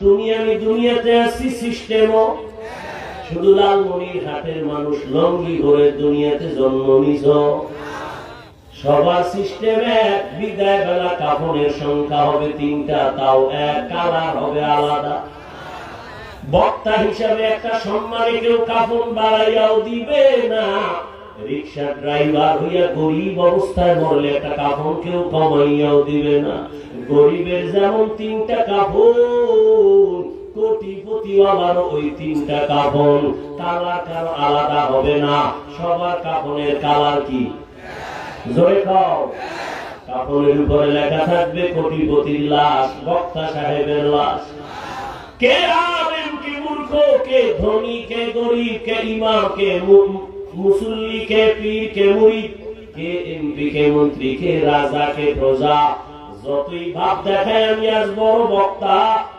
দুনিয়াতে আছি সিস্টেম শুধু লালমনিরহাটের মানুষ লঙ্গি করে দুনিয়াতে জন্ম নিছ। সবার সিস্টেমে বিদায় বেলা কাফনের সংখ্যা হবে 3টা, তাও এক, কালার হবে আলাদা। বক্তা হিসাবে একটা সম্মানে কেউ কাফন বাড়াইয়াও দিবে না। রিক্সা ড্রাইভার হইয়া গরিব অবস্থায় মরলে একটা কাফন কেউ কমাইয়াও দিবে না। গরিবের যেমন 3টা কাফন, কোটিপতিওয়ালারও ওই 3টা কাফন। কালার কারো আলাদা হবে না। সবার কাফনের কালার কি? জোরে খাও। কাফনের উপরে লেখা থাকবে কোটিপতির লাশ, বক্তা সাহেবের লাশ। কে আলেম, কে মূর্খ, কে ধনী, কে গরিব, কে ইমাম, কে মুসল্লি, কে পীর, কে মুরিদ, কে এমপি, কে মন্ত্রী, কে রাজা, কে প্রজা। যতই ভাব দেখায় আমি আজ বড় বক্তা,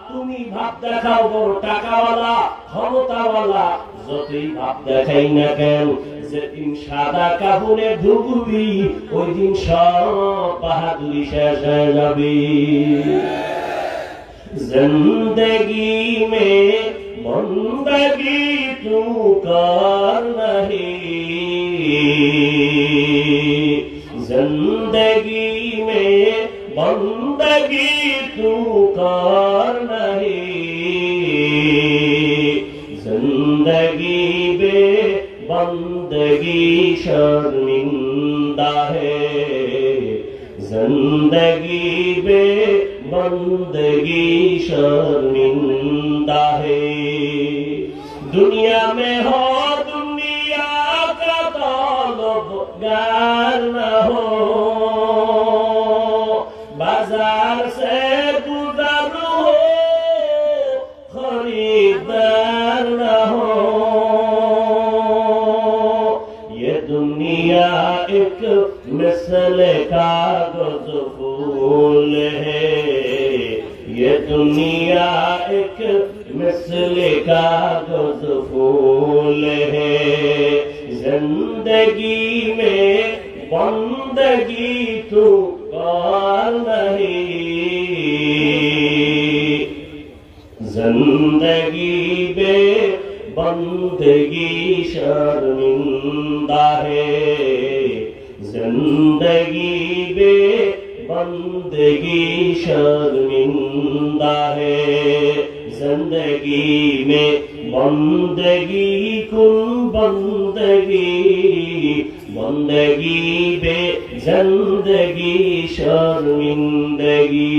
তুমি ভাব দেখাও বড় টাকাওয়ালা, ক্ষমতাওয়ালা। যতই ভাব দেখাই না কেন, যেদিন সাদা কাপড়ে ঢুকবি ওই দিন সব বাহাদুরি শেষ হয়ে যাবে। जिंदगी में बंदगी तू कर नहीं, जिंदगी में बंदगी तू कर नहीं, जिंदगी बे बंदगी शर्मिंदा है, जिंदगी बे बंदगी शर्मिंदा है। दुनिया में हो दुनिया का तलबगार न हो, बाजार से गुजर हो खरीदार न हो। ये दुनिया एक मिसल कागज फूल है, ये दुनिया एक मिसल कागज फूल है। जिंदगी में बंदगी तू कर नहीं, जिंदगी में बंदगी शर्मिंदा है, जिंदगी में बंदगी शर्मिंदा है। जिंदगी में बंदगी कुन बंदगी, बंदगी बे जिंदगी शर्मिंदगी।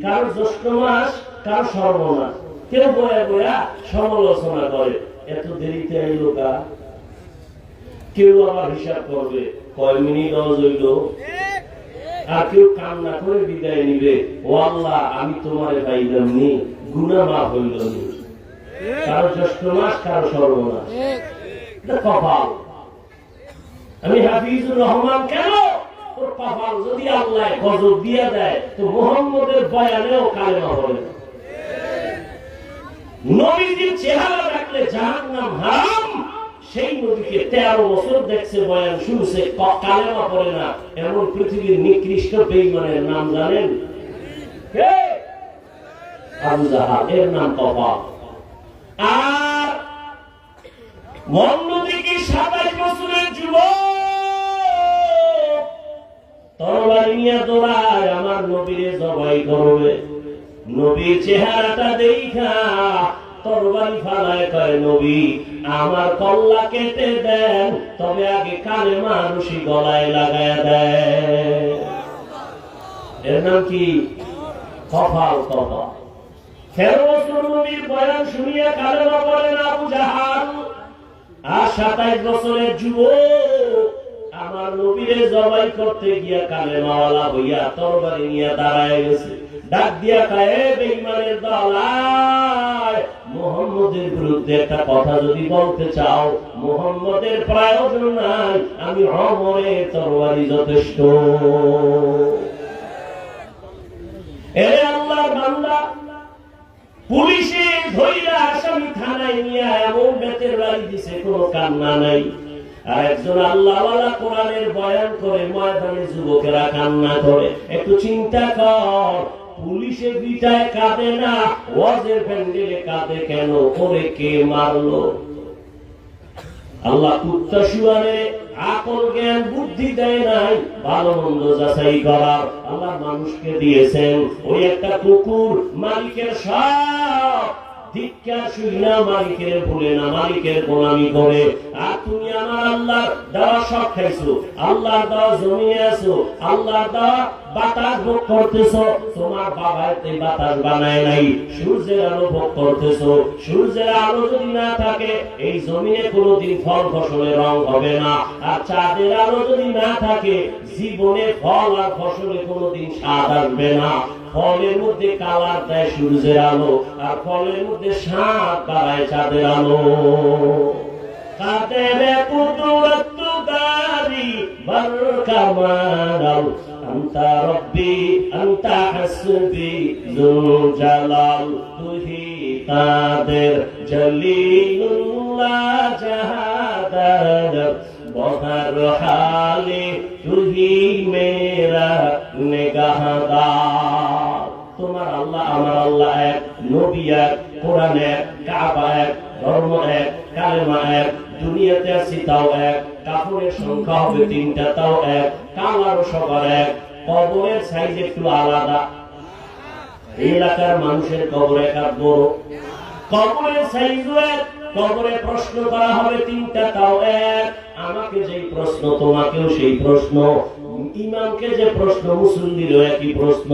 কার জ্যৈষ্ঠ মাস, কার সর্বনাশ। কেউ বয়া বয়া সমালোচনা করে, এত দেরিতে আইলো কা। কেউ আবার হিসাব করবে কয় মিনিট হইল, আর কেউ কান্না করে বিদায় নিবে, ও আল্লাহ আমি তোমারে পাইলাম নি, গুনাহ মাফ হইল নি। কারো জ্যৈষ্ঠ মাস, কারো সর্বনাশ। কপাল। আমি হাফিজুর রহমান কেন? তোর কপাল যদি আল্লাহ গজব দিয়া দেয় তো মুহাম্মদের বয়ানেও কালেমা পড়ে না। নবীজির চেহারা দেখলে জাহান্নাম হারাম, সেই নবীকে 13 বছর দেখছে, বয়ান শুনছে, কালেমা পড়ে না। এমন পৃথিবীর নিকৃষ্ট বেঈমানের নাম জানেন? আবু জাহাল, এর নাম কপাল। আর অন্যদিকে 27 বছরের যুবক তরবারি নিয়ে দৌড়ায় আমার নবীরে জবাই করবে। নবীর চেহারাটা দেখা তরবারি ফালায় কয়, নবী আমার কল্লা কেটে দেন, তবে আগে কালেমা রশি গলায় লাগায় দেয়। এর নাম কি? কপাল। কপাল। 13 বছর নবীর বয়ান শুনিয়া কালেমা পড়ে না আবু জাহাল। আর 27 বছরের যুবক আমার নবীরে জবাই করতে গিয়া কালেমাওয়ালা হইয়া তরবারি নিয়ে দাঁড়ায় গেছে। ডাক দিয়া কয়, বেঈমানের দল, মুহাম্মদের বিরুদ্ধে একটা কথা যদি বলতে চাও, মুহাম্মদের প্রয়োজন নাই, আমি ওমরের তরবারি যথেষ্ট। এরে আল্লাহর বান্দা, পুলিশে ধইরা আসামি থানায় নিয়ে এমন বেতের বাড়ি দিছে, কোনো কান্না নাই। আর একজন আল্লাহওয়ালা কোরআনের বয়ান করে ময়দানে যুবকেরা কান্না করে। একটু চিন্তা কর, পুলিশে বিটায় কাঁদে না, ওয়াজের প্যান্ডেলে কাঁদে কেন? ওরে কে মারলো? আল্লাহ কুত্তা শুয়ারে আকল জ্ঞান বুদ্ধি দেয় নাই ভালো মন্দ যাচাই করার। আল্লাহ মানুষকে দিয়েছেন ওই একটা কুকুর, মালিকের সব ধিক্কার শুইনা মালিকের ভুলে না, মালিকের গোলামি করে। আর তুমি আমার আল্লাহ দেওয়া সব খাইছো, আল্লাহ দেওয়া জমিয়ে আছো, আল্লাহ দেওয়া বাতাস ভোগ করতেছো। তোমার বাবা এই বাতাস বানায় নাই, সূর্যের আলো ভোগ করতেছো। সূর্যের আলো যদি না থাকে এই জমিনে কোনোদিন ফল ফসলের রং হবে না। আর চাঁদের আলো যদি না থাকে জীবনে ফল আর ফসলে কোনোদিন স্বাদ আসবে না। ফলের মধ্যে কালার দেয় সূর্যের আলো, আর ফলের মধ্যে স্বাদ বাড়ায় চাঁদের আলো। কাদের কুদরত দারি বরকামাল আনতা রব্বি আনতা হাসবি যুল জালাল। তুহি কাদের জলিলুল্লাহ জাহাদার বহর হালে তুহি মেরা নিগাহদার। তোমার আল্লাহ আমার আল্লাহ এক, নবী এক, কোরআন এক, কাবা এক, ধর্ম এক, কালেমা এক, দুনিয়াতে আছি তাও এক, কাপড়ের সংখ্যা হবে 3টা তাও এক, কালারও সবার এক, কবরের সাইজ একটু আলাদা। এই এলাকার মানুষের কবর এক আর বড়, কবরের সাইজও এক, কবরে প্রশ্ন করা হবে 3টা তাও এক। আমাকে যেই প্রশ্ন তোমাকেও সেই প্রশ্ন, ইমামকে যে প্রশ্ন মুসলিমেরও একই প্রশ্ন,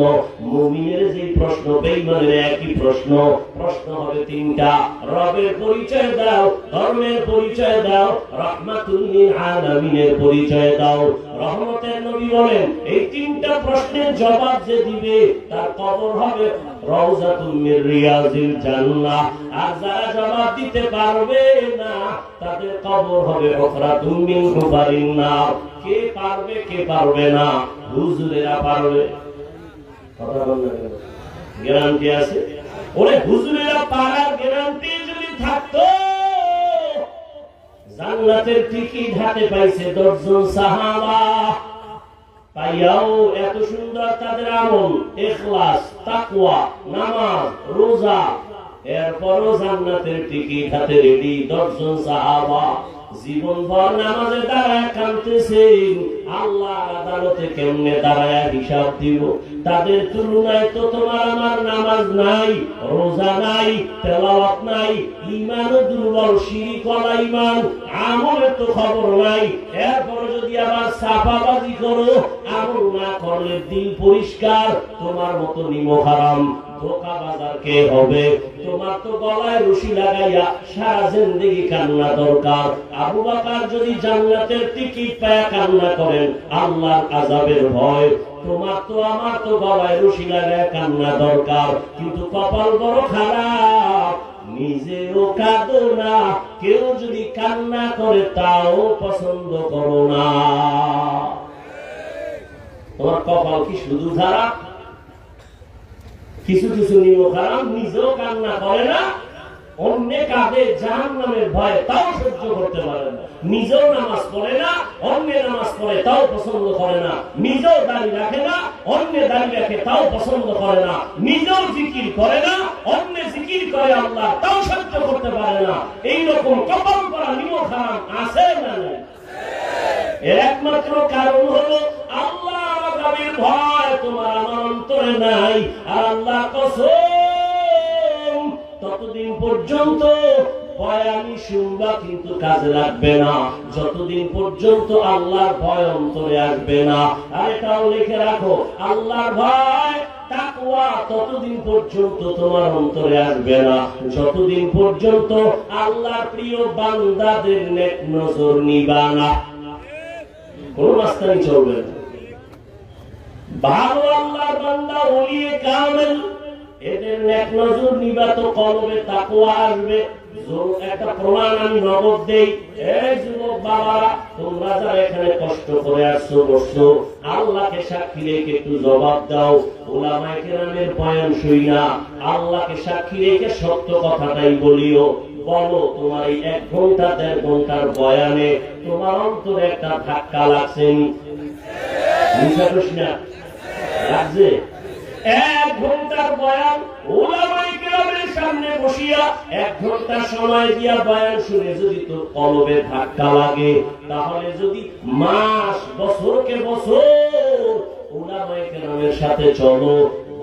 মুমিনের যে প্রশ্ন বেঈমানের একই প্রশ্ন। প্রশ্ন হবে 3টা। রবের পরিচয় দাও, ধর্মের পরিচয় দাও, রাহমাতুল লিল আলামিনের পরিচয় দাও। রহমতের নবী বলেন এই 3টা প্রশ্নের জবাব যে দিবে তার কবর হবে রাউযাতুম মির রিয়াজিল জান্নাহ। আর যারা জবাব দিতে পারবে না তাদের কবর হবে উখরাতুম মিন হুবারিন নার। কে পারবে কে পারবে না? হুজুরেরা পারবে। কথা বলতে গ্যারান্টি আছে? ওরে হুজুরেরা পারার গ্যারান্টি যদি থাকতো জান্নাতের টিকিট হাতে পাইছে 10 জন সাহাবা, পাইয়াও এত সুন্দর তাদের আমল, ইখলাস, তাকওয়া, নামাজ, রোজা, এরপরও জান্নাতের টিকিট হাতে রেডি 10 জন সাহাবা। জীবনভর নামাজে দাঁড়ায় কাঁদতেছেন, আল্লাহর আদালতে কেমনে দাঁড়ায় হিসাব দিব? তাদের তুলনায় তো তোমার আমার নামাজ নাই, রোজা নাই, তেলাওয়াত নাই, ঈমানও দুর্বল, শিরক ওয়ালা ঈমান, আমলের তো খবর নাই। এরপর যদি আবার সাফাবাজি করো, আমল না করলে দিল পরিষ্কার, তোমার মতো নিমক হারাম ধোঁকাবাজার কে হবে? তোমার তো গলায় রশি লাগাইয়া সারা জিন্দেগি কান্না দরকার। আবু বকর যদি জান্নাতের টিকিট পায় কান্না করেন আল্লাহর আযাবের ভয়, তোমার তো আমার তো গলায় রশি লাগাইয়া কান্না দরকার। কিন্তু কপাল বড় খারাপ, নিজেও কাঁদো না, কেউ যদি কান্না করে তাও পছন্দ করো না। তোমার কপাল কি শুধু খারাপ? কিছু কিছু নিয়ম খারাপ, নিজেও কান্না করে না, অন্য কাঁদে জাহান্নামের ভয় তাও সহ্য করতে পারে না। নিজেও নামাজ পড়ে না, অন্য নামাজ পড়ে তাও পছন্দ করে না। নিজেও দাড়ি রাখে না, অন্য দাড়ি রাখে তাও পছন্দ করে না। নিজেও জিকির করে না, অন্য জিকির করে আল্লাহ তাও সহ্য করতে পারে না। এইরকম কপাল করা নিয়ম খারাপ আছে না? এর একমাত্র কারণ হলো আল্লাহ আযাবের ভয় তোমার আমার অন্তরে নাই। আর আল্লাহ কসম, ততদিন পর্যন্ত বয়ানি শুনবা কিন্তু কাজে লাগবে না, যতদিন পর্যন্ত আল্লাহর ভয় অন্তরে আসবে না। আর এটাও লিখে রাখো, আল্লাহর ভয় তাকওয়া ততদিন পর্যন্ত তোমার অন্তরে আসবে না যতদিন পর্যন্ত আল্লাহর প্রিয় বান্দাদের নেক নজর নিবা না। কোন রাস্তায় চলবে না। ভালো আল্লাহর বান্দা ওলিয়ে কামেল, এদের নেক নজর নিবা তো কলবে তাকওয়া আসবে। একটা প্রমাণ আমি নগদ দেই। এই যুবক বাবারা, তোমরা যারা এখানে কষ্ট করে আসছো বসছো, আল্লাহকে সাক্ষী রেখে একটু জবাব দাও। উলামায়ে কেরামের বয়ান শুইনা আল্লাহকে সাক্ষী রেখে সত্য কথাটাই বলিও। বলো, তোমার এই 1 ঘন্টা 1.5 ঘন্টার বয়ানে তোমার অন্তরে একটা ধাক্কা লাগছে? লাগছে? 1 ঘন্টার বয়ান উলামায়ে কেরামের সামনে বসিয়া 1 ঘন্টা সময় দিয়া বয়ান শুনে যদি তোর কলবে ধাক্কা লাগে, তাহলে যদি মাস বছরকে বছর উলামায়ে কেরামের সাথে চলো,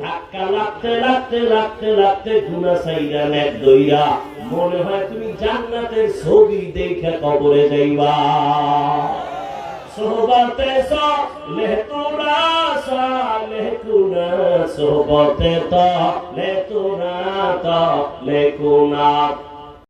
ধাক্কা লাগতে লাগতে লাগতে লাগতে গুনাহ সাইরা নেক দইরা মনে হয় তুমি জান্নাতের ছবি দেখে কবরে যাইবা। সোহবতে সালেহ তোরা সালেহ কুনা, সোহবতে সালেহ তোরা সালেহ কুনা।